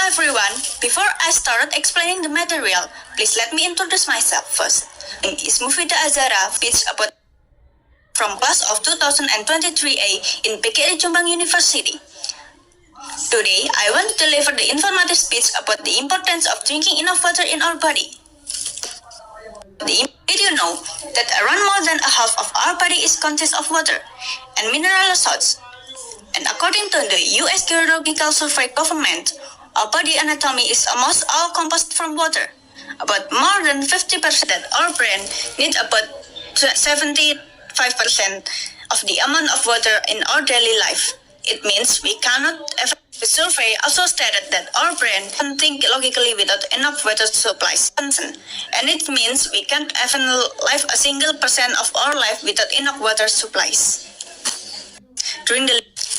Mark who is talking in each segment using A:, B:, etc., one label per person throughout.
A: everyone. Before I start explaining the material, please let me introduce myself first. My name is Mufida Azara, speech about from class of 2023A in PKI Jombang University. Today, I want to deliver the informative speech about the importance of drinking enough water in our body. Did you know that around more than a half of our body is consists of water and mineral salts? And according to the U.S. Geological Survey government, our body anatomy is almost all composed from water. About more than 50% that our brain needs about 75% of the amount of water in our daily life. It means we cannot ever. The survey also stated that our brain can think logically without enough water supplies. And it means we can't even live a single percent of our life without enough water supplies.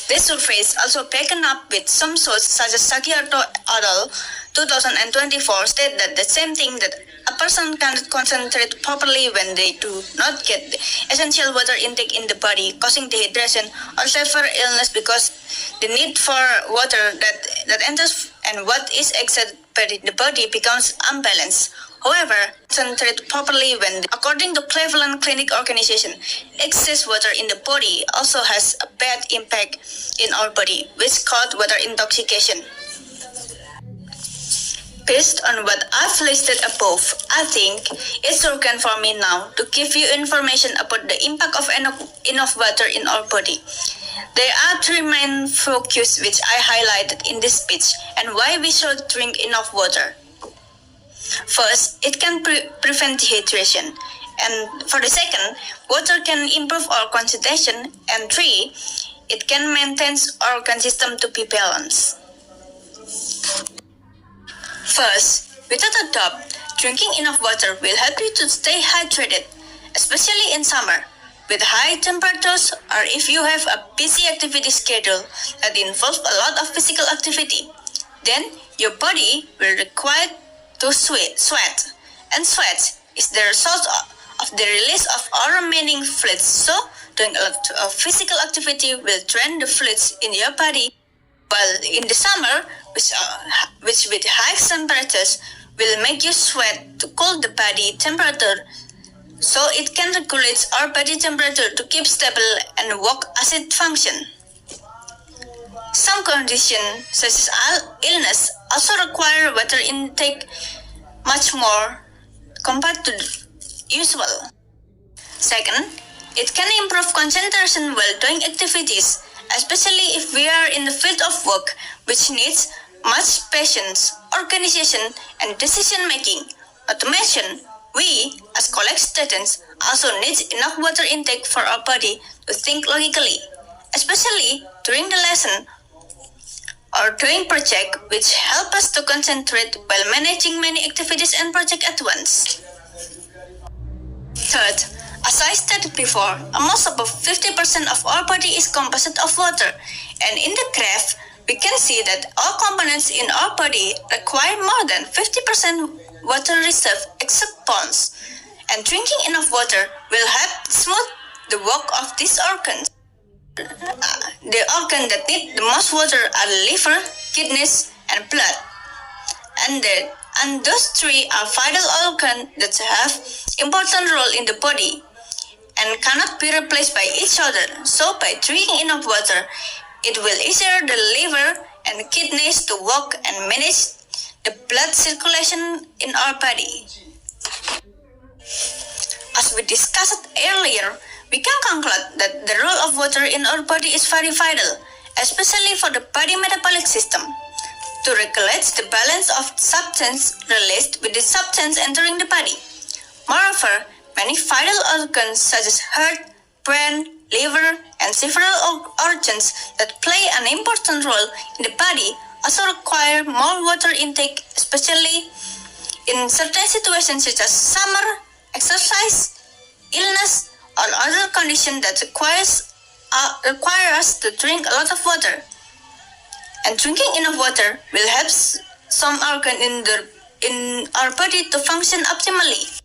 A: This survey is also taken up with some sources such as Sagiarto et al. 2024 state that the same thing that a person cannot concentrate properly when they do not get the essential water intake in the body, causing dehydration or severe illness because the need for water that enters and what is exerted by the body becomes unbalanced. However, concentrate properly when, according to Cleveland Clinic Organization, excess water in the body also has a bad impact in our body, which is called water intoxication. Based on what I've listed above, I think it's urgent for me now to give you information about the impact of enough water in our body. There are three main focus which I highlighted in this speech and why we should drink enough water. First, it can prevent dehydration. And for the second, water can improve our concentration. And three, it can maintain our organ system to be balanced. First, without a doubt, drinking enough water will help you to stay hydrated, especially in summer, with high temperatures or if you have a busy activity schedule that involves a lot of physical activity. Then, your body will require to sweat, and sweat is the result of the release of our remaining fluids. So, doing a lot of physical activity will drain the fluids in your body, while in the summer, which with high temperatures will make you sweat to cool the body temperature, so it can regulate our body temperature to keep stable and work acid function. Some conditions, such as illness, also require water intake much more compared to usual. Second, it can improve concentration while doing activities, especially if we are in the field of work which needs much patience, organization, and decision-making. Not to mention, we, as college students, also need enough water intake for our body to think logically, especially during the lesson or doing project which help us to concentrate while managing many activities and projects at once. Third, as I stated before, almost above 50% of our body is composed of water, and in the graph, we can see that all components in our body require more than 50% water reserve except bones, and drinking enough water will help smooth the work of these organs. The organs that need the most water are liver, kidneys, and blood. And those three are vital organs that have important role in the body and cannot be replaced by each other. So by drinking enough water, it will easier the liver and kidneys to work and manage the blood circulation in our body. As we discussed earlier, we can conclude that the role of water in our body is very vital, especially for the body metabolic system, to regulate the balance of substance released with the substance entering the body. Moreover, many vital organs such as heart, brain, liver, and several organs that play an important role in the body also require more water intake, especially in certain situations such as summer, exercise, illness, or other conditions that require us to drink a lot of water. And drinking enough water will help some organ in our body to function optimally.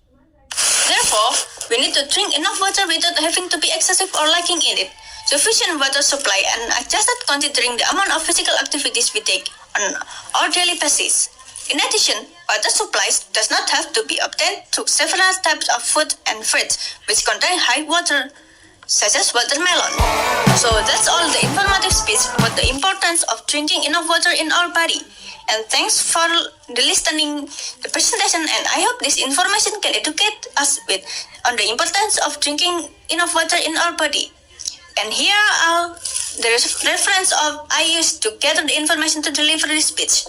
A: Therefore, we need to drink enough water without having to be excessive or lacking in it. sufficient water supply, and adjusted considering the amount of physical activities we take on our daily basis. In addition, water supplies does not have to be obtained through several types of food and fruits which contain high water, such as watermelon. So that's all the informative speech about the importance of drinking enough water in our body. And thanks for the listening the presentation, and I hope this information can educate us on the importance of drinking enough water in our body. And here are the reference of I used to gather the information to deliver this speech.